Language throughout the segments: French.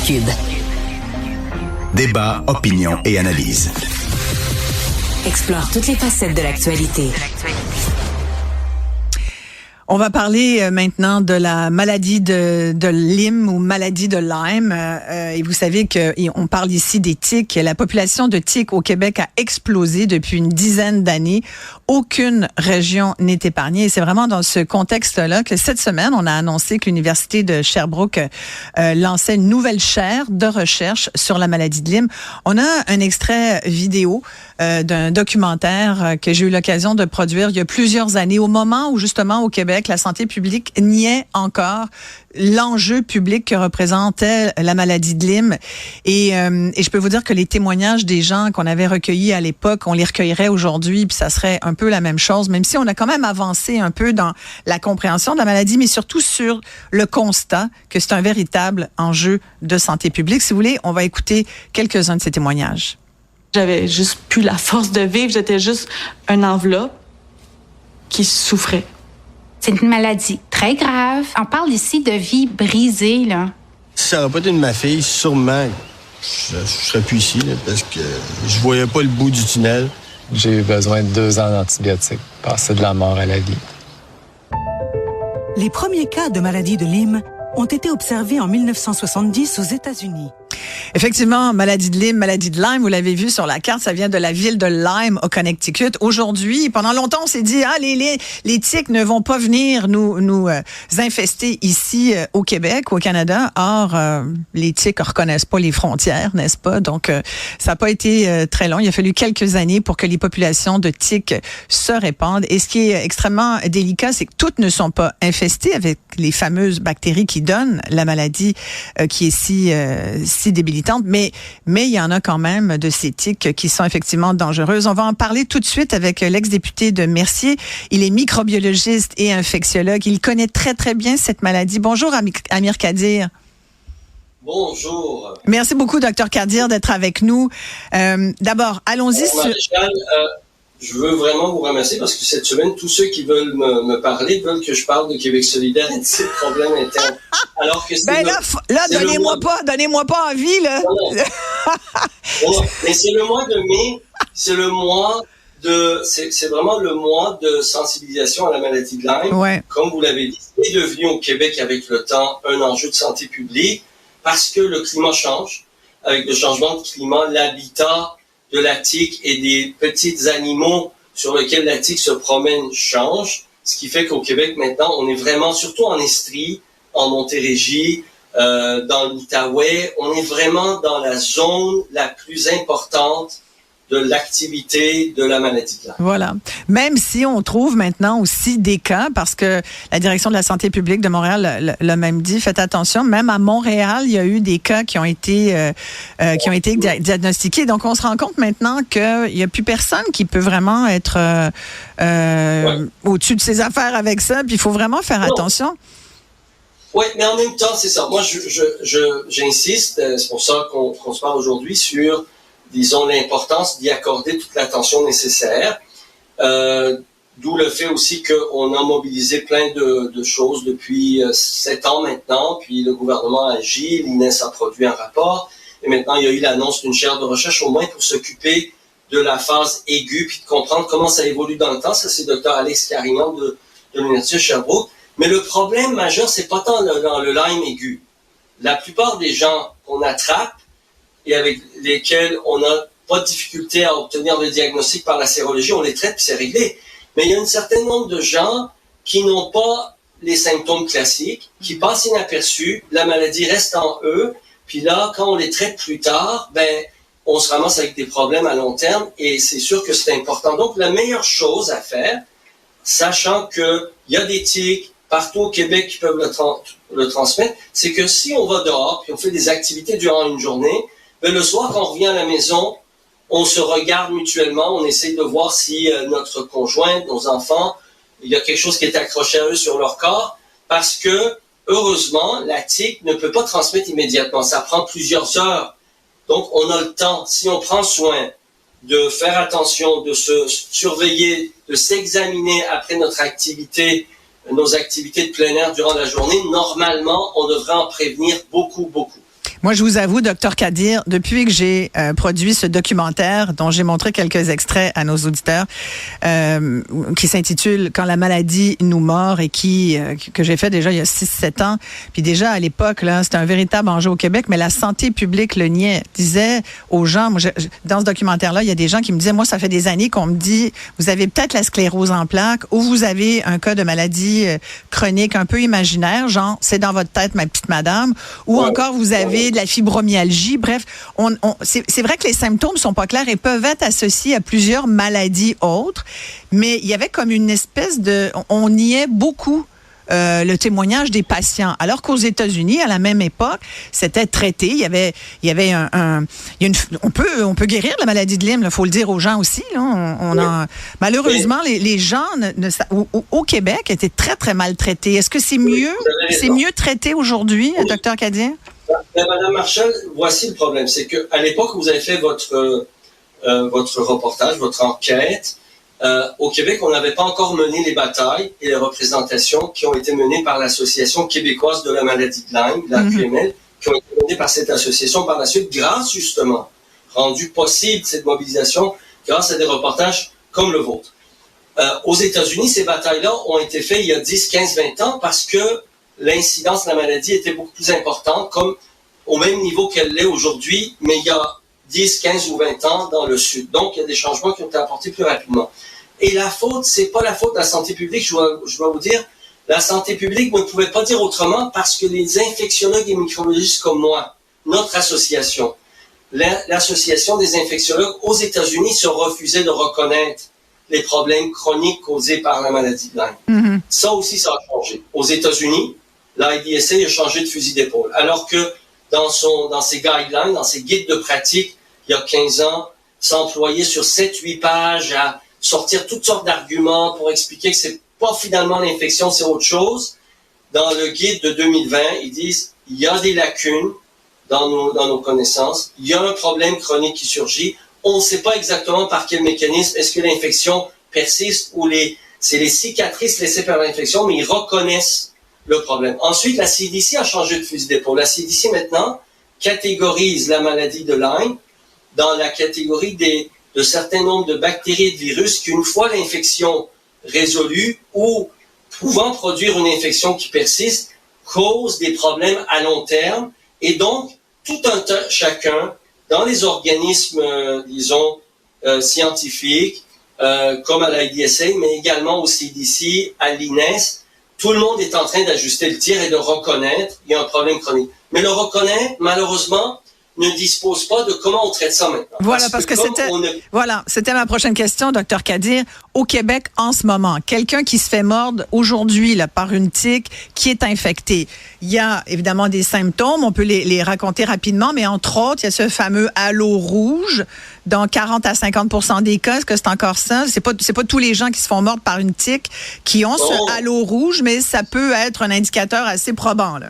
Cube. Débat, opinion et analyse. Explore toutes les facettes de l'actualité. On va parler maintenant de la maladie de Lyme ou maladie de Lyme. Et vous savez qu'on parle ici des tiques. La population de tiques au Québec a explosé depuis une dizaine d'années. Aucune région n'est épargnée. Et c'est vraiment dans ce contexte-là que cette semaine, on a annoncé que l'Université de Sherbrooke lançait une nouvelle chaire de recherche sur la maladie de Lyme. On a un extrait vidéo d'un documentaire que j'ai eu l'occasion de produire il y a plusieurs années, au moment où justement au Québec, la santé publique niait encore l'enjeu public que représentait la maladie de Lyme. Et je peux vous dire que les témoignages des gens qu'on avait recueillis à l'époque, on les recueillerait aujourd'hui, puis ça serait un peu la même chose, même si on a quand même avancé un peu dans la compréhension de la maladie, mais surtout sur le constat que c'est un véritable enjeu de santé publique. Si vous voulez, on va écouter quelques-uns de ces témoignages. J'avais juste plus la force de vivre. J'étais juste une enveloppe qui souffrait. C'est une maladie très grave. On parle ici de vie brisée, là. Si ça n'aurait pas été de ma fille, sûrement, je serais plus ici, là, parce que je voyais pas le bout du tunnel. J'ai eu besoin de 2 ans d'antibiotiques, passer de la mort à la vie. Les premiers cas de maladie de Lyme ont été observés en 1970 aux États-Unis. Effectivement, maladie de Lyme, vous l'avez vu sur la carte, ça vient de la ville de Lyme au Connecticut. Aujourd'hui, pendant longtemps, on s'est dit les tiques ne vont pas venir nous infester ici au Québec, au Canada. Or, les tiques ne reconnaissent pas les frontières, n'est-ce pas? Donc, ça n'a pas été très long. Il a fallu quelques années pour que les populations de tiques se répandent. Et ce qui est extrêmement délicat, c'est que toutes ne sont pas infestées avec les fameuses bactéries qui donnent la maladie qui est si débilitante, mais il y en a quand même de ces tiques qui sont effectivement dangereuses. On va en parler tout de suite avec l'ex-député de Mercier. Il est microbiologiste et infectiologue. Il connaît très, très bien cette maladie. Bonjour, Amir Kadir. Bonjour. Merci beaucoup, Dr Kadir, d'être avec nous. D'abord, allons-y sur... Je veux vraiment vous remercier parce que cette semaine, tous ceux qui veulent me parler veulent que je parle de Québec solidaire et de ses problèmes internes. Alors que c'est donnez-moi pas envie, là. Non, mais c'est le mois de mai, c'est vraiment le mois de sensibilisation à la maladie de Lyme. Ouais. Comme vous l'avez dit, c'est devenu au Québec avec le temps un enjeu de santé publique parce que le climat change. Avec le changement de climat, l'habitat de la tique et des petits animaux sur lesquels la tique se promène change, ce qui fait qu'au Québec maintenant, on est vraiment, surtout en Estrie, en Montérégie, dans l'Outaouais, on est vraiment dans la zone la plus importante de l'activité de la maladie de Lyme. Voilà. Même si on trouve maintenant aussi des cas, parce que la direction de la santé publique de Montréal l'a même dit, faites attention, même à Montréal, il y a eu des cas qui ont été diagnostiqués. Donc, on se rend compte maintenant qu'il n'y a plus personne qui peut vraiment être au-dessus de ses affaires avec ça, puis il faut vraiment faire attention. Oui, mais en même temps, c'est ça. Moi, j'insiste, c'est pour ça qu'on se parle aujourd'hui sur, disons, l'importance d'y accorder toute l'attention nécessaire. D'où le fait aussi qu'on a mobilisé plein de choses depuis 7 ans maintenant, puis le gouvernement agit, l'INES a produit un rapport, et maintenant il y a eu l'annonce d'une chaire de recherche au moins pour s'occuper de la phase aiguë, puis de comprendre comment ça évolue dans le temps. Ça, c'est Dr Alex Carignan de l'Université de Sherbrooke. Mais le problème majeur, c'est pas tant dans le Lyme aigu. La plupart des gens qu'on attrape, et avec lesquels on n'a pas de difficulté à obtenir le diagnostic par la sérologie, on les traite puis c'est réglé. Mais il y a un certain nombre de gens qui n'ont pas les symptômes classiques, qui passent inaperçus, la maladie reste en eux, puis là, quand on les traite plus tard, on se ramasse avec des problèmes à long terme et c'est sûr que c'est important. Donc, la meilleure chose à faire, sachant qu'il y a des tiques partout au Québec qui peuvent le transmettre, c'est que si on va dehors puis on fait des activités durant une journée, le soir, quand on revient à la maison, on se regarde mutuellement, on essaie de voir si notre conjoint, nos enfants, il y a quelque chose qui est accroché à eux sur leur corps, parce que, heureusement, la tique ne peut pas transmettre immédiatement. Ça prend plusieurs heures. Donc, on a le temps. Si on prend soin de faire attention, de se surveiller, de s'examiner après nos activités de plein air durant la journée, normalement, on devrait en prévenir beaucoup, beaucoup. Moi, je vous avoue, Dr Kadir, depuis que j'ai produit ce documentaire dont j'ai montré quelques extraits à nos auditeurs, qui s'intitule « Quand la maladie nous mord » et que j'ai fait déjà il y a 6-7 ans. Puis déjà, à l'époque, là, c'était un véritable enjeu au Québec, mais la santé publique le niait. Disait aux gens, moi, dans ce documentaire-là, il y a des gens qui me disaient, moi, ça fait des années qu'on me dit, vous avez peut-être la sclérose en plaques ou vous avez un cas de maladie chronique un peu imaginaire, genre, c'est dans votre tête, ma petite madame, ou encore vous avez de la fibromyalgie. Bref, c'est vrai que les symptômes sont pas clairs et peuvent être associés à plusieurs maladies autres, mais il y avait comme une espèce de... On niait beaucoup le témoignage des patients. Alors qu'aux États-Unis, à la même époque, c'était traité. Il y avait on peut guérir la maladie de Lyme, il faut le dire aux gens aussi. Là. Malheureusement, les gens au Québec étaient très, très mal traités. Est-ce que c'est mieux traité aujourd'hui, Dr Kadir? Madame Marchal, voici le problème. C'est qu'à l'époque où vous avez fait votre reportage, votre enquête, au Québec, on n'avait pas encore mené les batailles et les représentations qui ont été menées par l'Association québécoise de la maladie de Lyme, la QML, qui ont été menées par cette association par la suite, grâce justement, rendu possible cette mobilisation, grâce à des reportages comme le vôtre. Aux États-Unis, ces batailles-là ont été faites il y a 10, 15, 20 ans parce que l'incidence de la maladie était beaucoup plus importante, comme au même niveau qu'elle l'est aujourd'hui, mais il y a 10, 15 ou 20 ans dans le Sud. Donc, il y a des changements qui ont été apportés plus rapidement. Et la faute, c'est pas la faute de la santé publique, je dois vous dire. La santé publique ne pouvait pas dire autrement parce que les infectiologues et microbiologistes comme moi, notre association, l'association des infectiologues aux États-Unis se refusait de reconnaître les problèmes chroniques causés par la maladie de Lyme. Ça aussi, ça a changé. Aux États-Unis, l'IDSA a changé de fusil d'épaule. Alors que dans ses guidelines, dans ses guides de pratique, il y a 15 ans, s'employait sur 7-8 pages à sortir toutes sortes d'arguments pour expliquer que c'est pas finalement l'infection, c'est autre chose. Dans le guide de 2020, ils disent il y a des lacunes dans nos connaissances, il y a un problème chronique qui surgit, on ne sait pas exactement par quel mécanisme, est-ce que l'infection persiste ou c'est les cicatrices laissées par l'infection, mais ils reconnaissent le problème. Ensuite, la CDC a changé de fusil d'épaule. La CDC maintenant catégorise la maladie de Lyme dans la catégorie de certains nombres de bactéries et de virus qui, une fois l'infection résolue ou pouvant produire une infection qui persiste, causent des problèmes à long terme. Et donc, tout un tas, chacun, dans les organismes, scientifiques, comme à l'IDSA, mais également au CDC, à l'INES, tout le monde est en train d'ajuster le tir et de reconnaître qu'il y a un problème chronique. Mais le reconnaître, malheureusement, ne dispose pas de comment on traite ça maintenant. Voilà, parce que c'était ma prochaine question, Dr Kadir. Au Québec, en ce moment, quelqu'un qui se fait mordre aujourd'hui là, par une tique qui est infectée, il y a évidemment des symptômes, on peut les raconter rapidement, mais entre autres, il y a ce fameux halo rouge dans 40 à 50% des cas. Est-ce que c'est encore ça? C'est pas tous les gens qui se font mordre par une tique qui ont ce halo rouge, mais ça peut être un indicateur assez probant, là.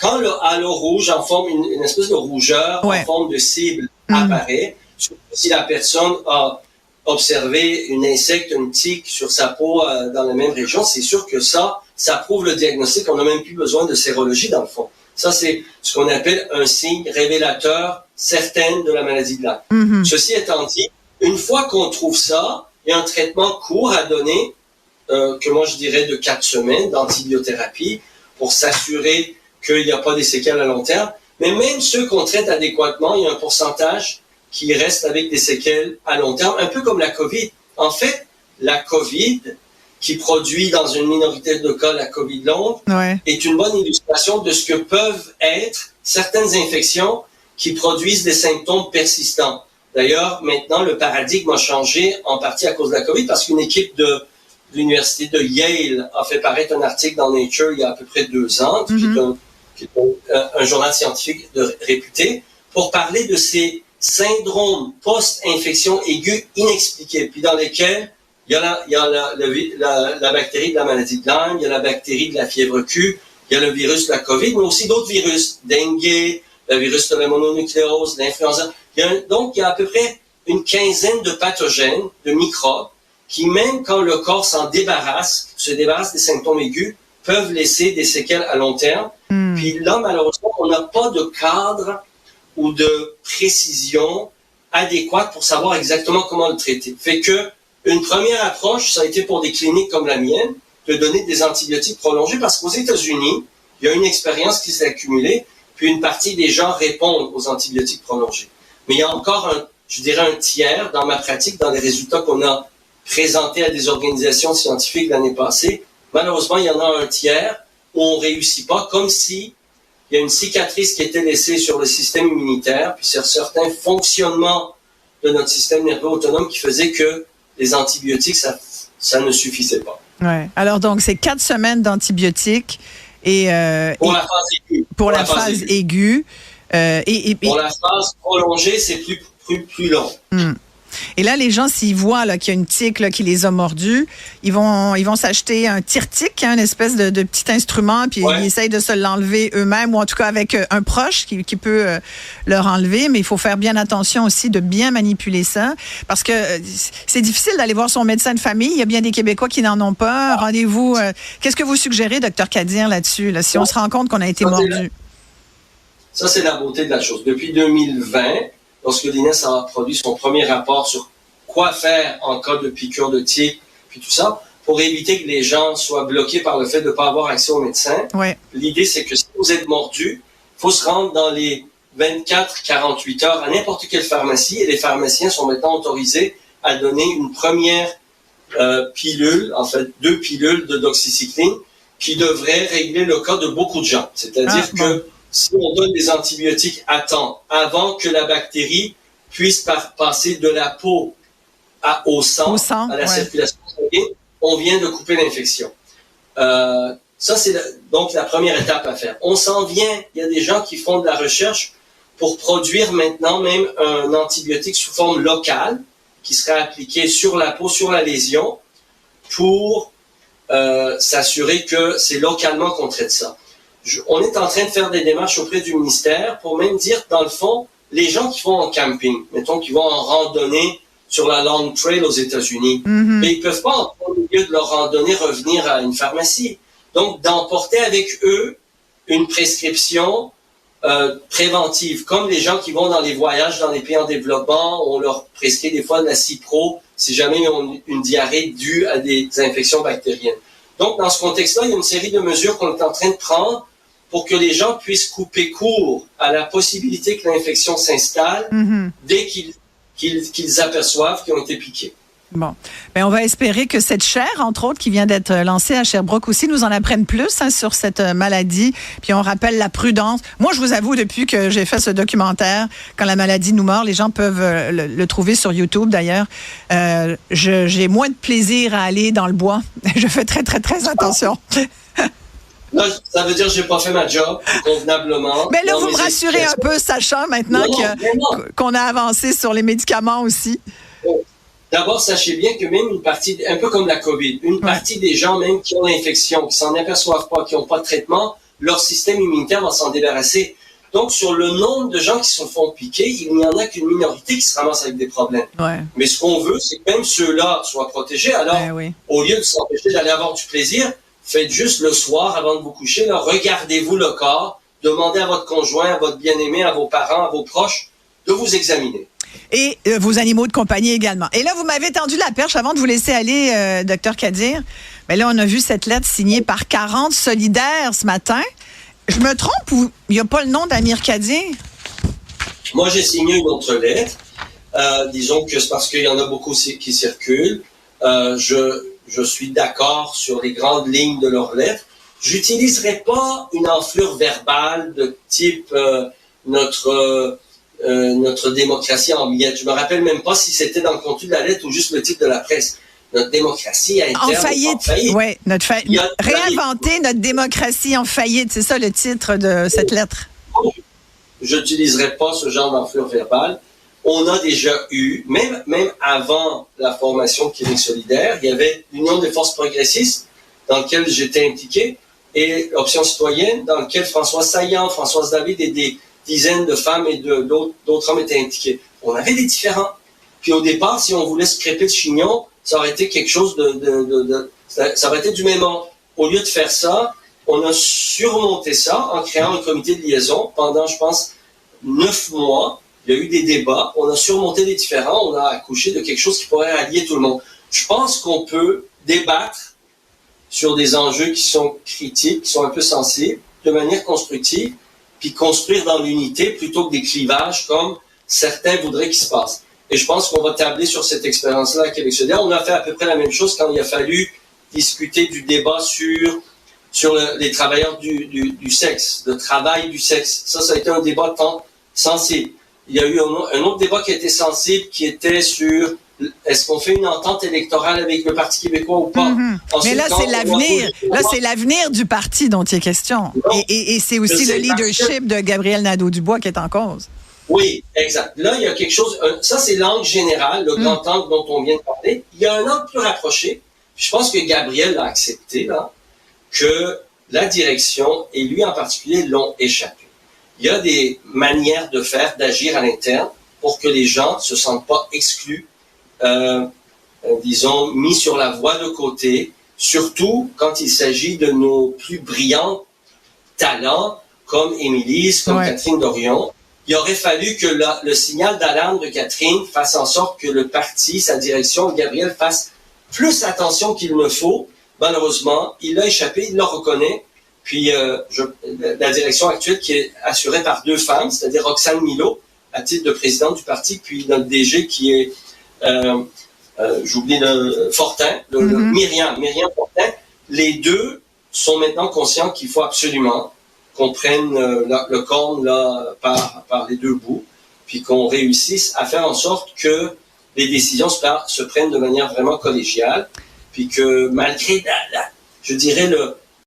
Quand le halo rouge en forme une espèce de rougeur en forme de cible apparaît, si la personne a observé un insecte, une tique sur sa peau dans la même région, c'est sûr que ça prouve le diagnostic. On n'a même plus besoin de sérologie dans le fond. Ça, c'est ce qu'on appelle un signe révélateur certain de la maladie de Lyme. Ceci étant dit, une fois qu'on trouve ça, il y a un traitement court à donner, que moi je dirais de 4 semaines d'antibiothérapie, pour s'assurer qu'il n'y a pas des séquelles à long terme. Mais même ceux qu'on traite adéquatement, il y a un pourcentage qui reste avec des séquelles à long terme, un peu comme la COVID. En fait, la COVID, qui produit dans une minorité de cas la COVID longue, est une bonne illustration de ce que peuvent être certaines infections qui produisent des symptômes persistants. D'ailleurs, maintenant, le paradigme a changé en partie à cause de la COVID parce qu'une équipe de l'université de Yale a fait paraître un article dans Nature il y a à peu près 2 ans, qui est un journal scientifique réputé, pour parler de ces syndromes post-infection aiguë inexpliqués, puis dans lesquels il y a la bactérie de la maladie de Lyme, il y a la bactérie de la fièvre Q, il y a le virus de la COVID, mais aussi d'autres virus, dengue, le virus de la mononucléose, l'influenza. Donc, il y a à peu près une quinzaine de pathogènes, de microbes, qui même quand le corps se débarrasse des symptômes aigus, peuvent laisser des séquelles à long terme. Puis là, malheureusement, on n'a pas de cadre ou de précision adéquate pour savoir exactement comment le traiter. Fait que une première approche, ça a été pour des cliniques comme la mienne, de donner des antibiotiques prolongés, parce qu'aux États-Unis, il y a une expérience qui s'est accumulée, puis une partie des gens répondent aux antibiotiques prolongés. Mais il y a encore un tiers dans ma pratique, dans les résultats qu'on a présentés à des organisations scientifiques l'année passée. Malheureusement, il y en a un tiers où on réussit pas, comme si il y a une cicatrice qui était laissée sur le système immunitaire, puis sur certains fonctionnements de notre système nerveux autonome qui faisaient que les antibiotiques, ça ne suffisait pas. Ouais. Alors, donc, c'est 4 semaines d'antibiotiques pour la phase aiguë. Pour la phase aiguë. Pour la phase prolongée, c'est plus long. Et là, les gens, s'ils voient là, qu'il y a une tique là, qui les a mordus, ils vont s'acheter un tire-tique, une espèce de petit instrument, puis ils essayent de se l'enlever eux-mêmes, ou en tout cas avec un proche qui peut leur enlever. Mais il faut faire bien attention aussi de bien manipuler ça, parce que c'est difficile d'aller voir son médecin de famille. Il y a bien des Québécois qui n'en ont pas. Rendez-vous. Qu'est-ce que vous suggérez, Dr Kadir, là-dessus, là, si on se rend compte qu'on a été mordu? Ça, c'est la beauté de la chose. Depuis 2020, lorsque l'INES a produit son premier rapport sur quoi faire en cas de piqûre de tique, puis tout ça, pour éviter que les gens soient bloqués par le fait de ne pas avoir accès au médecin. Ouais. L'idée, c'est que si vous êtes mordu, il faut se rendre dans les 24-48 heures à n'importe quelle pharmacie, et les pharmaciens sont maintenant autorisés à donner une première pilule, en fait 2 pilules de doxycycline, qui devrait régler le cas de beaucoup de gens. C'est-à-dire que si on donne des antibiotiques à temps, avant que la bactérie puisse passer de la peau au sang à la circulation sanguine, on vient de couper l'infection. Ça, c'est donc la première étape à faire. On s'en vient, il y a des gens qui font de la recherche pour produire maintenant même un antibiotique sous forme locale, qui serait appliqué sur la peau, sur la lésion, pour s'assurer que c'est localement qu'on traite ça. On est en train de faire des démarches auprès du ministère pour même dire, dans le fond, les gens qui vont en camping, mettons qui vont en randonnée sur la Long Trail aux États-Unis, mais ils peuvent pas, au milieu de leur randonnée, revenir à une pharmacie. Donc, d'emporter avec eux une prescription préventive, comme les gens qui vont dans les voyages dans les pays en développement, on leur prescrit des fois de la Cipro si jamais ils ont une diarrhée due à des infections bactériennes. Donc, dans ce contexte-là, il y a une série de mesures qu'on est en train de prendre pour que les gens puissent couper court à la possibilité que l'infection s'installe dès qu'ils aperçoivent qu'ils ont été piqués. Bon. Bien, on va espérer que cette chaire, entre autres, qui vient d'être lancée à Sherbrooke aussi, nous en apprenne plus sur cette maladie. Puis on rappelle la prudence. Moi, je vous avoue, depuis que j'ai fait ce documentaire, Quand la maladie nous mord, les gens peuvent le trouver sur YouTube d'ailleurs. J'ai moins de plaisir à aller dans le bois. Je fais très, très, très attention. Là, ça veut dire que j'ai pas fait ma job convenablement. Mais là, vous me rassurez un peu, sachant maintenant qu'on a avancé sur les médicaments aussi. D'abord, sachez bien que même une partie, un peu comme la COVID, une partie des gens même qui ont l'infection, qui s'en aperçoivent pas, qui n'ont pas de traitement, leur système immunitaire va s'en débarrasser. Donc, sur le nombre de gens qui se font piquer, il n'y en a qu'une minorité qui se ramasse avec des problèmes. Ouais. Mais ce qu'on veut, c'est que même ceux-là soient protégés. Alors, au lieu de s'empêcher d'aller avoir du plaisir, faites juste le soir, avant de vous coucher, là, regardez-vous le corps, demandez à votre conjoint, à votre bien-aimé, à vos parents, à vos proches, de vous examiner. Et vos animaux de compagnie également. Et là, vous m'avez tendu la perche avant de vous laisser aller, Dr Kadir. Mais là, on a vu cette lettre signée par 40 solidaires ce matin. Je me trompe ou il n'y a pas le nom d'Amir Kadir? Moi, j'ai signé une autre lettre. Disons que c'est parce qu'il y en a beaucoup qui circulent. Je suis d'accord sur les grandes lignes de leurs lettres. J'utiliserai pas une enflure verbale de type notre démocratie en miettes. Je me rappelle même pas si c'était dans le contenu de la lettre ou juste le titre de la presse. Notre démocratie interne en faillite. Oui, réinventer notre démocratie en faillite. C'est ça le titre de cette lettre. Je n'utiliserai pas ce genre d'enflure verbale. On a déjà eu, même avant la formation de Québec solidaire, il y avait l'Union des forces progressistes dans laquelle j'étais impliqué et Option citoyenne dans laquelle Françoise Saillant, Françoise David et des dizaines de femmes et d'autres hommes étaient impliqués. On avait des différends. Puis au départ, si on voulait se crêper le chignon, ça aurait été quelque chose ça aurait été du même ordre. au lieu de faire ça, on a surmonté ça en créant un comité de liaison pendant, je pense, 9 mois. Il y a eu des débats, on a surmonté les différends, on a accouché de quelque chose qui pourrait allier tout le monde. Je pense qu'on peut débattre sur des enjeux qui sont critiques, qui sont un peu sensibles, de manière constructive, puis construire dans l'unité plutôt que des clivages comme certains voudraient qu'il se passe. Et je pense qu'on va tabler sur cette expérience-là à Québec solidaire. On a fait à peu près la même chose quand il a fallu discuter du débat sur les travailleurs du sexe, le travail du sexe. Ça a été un débat sensible. Il y a eu un autre débat qui a été sensible, qui était sur est-ce qu'on fait une entente électorale avec le Parti québécois ou pas. Ensuite, mais là, c'est l'avenir. Là, c'est l'avenir du parti dont il est question. Et c'est aussi le leadership de Gabriel Nadeau-Dubois qui est en cause. Oui, exact. Là, il y a quelque chose... ça, c'est l'angle général, le grand angle dont on vient de parler. Il y a un angle plus rapproché. Je pense que Gabriel l'a accepté, là, que la direction, et lui en particulier, l'ont échappé. Il y a des manières de faire, d'agir à l'interne pour que les gens ne se sentent pas exclus, disons, mis sur la voie de côté, surtout quand il s'agit de nos plus brillants talents, comme Émilie, comme Catherine Dorion. Il aurait fallu que le signal d'alarme de Catherine fasse en sorte que le parti, sa direction, Gabriel, fasse plus attention qu'il ne faut. Malheureusement, il l'a échappé, il le reconnaît. Puis la direction actuelle qui est assurée par 2 femmes, c'est-à-dire Roxane Milot, à titre de présidente du parti, puis notre DG qui est, j'oublie Fortin, Myriam Fortin. Les 2 sont maintenant conscients qu'il faut absolument qu'on prenne le corne là, par les 2 bouts, puis qu'on réussisse à faire en sorte que les décisions se prennent de manière vraiment collégiale, puis que malgré je dirais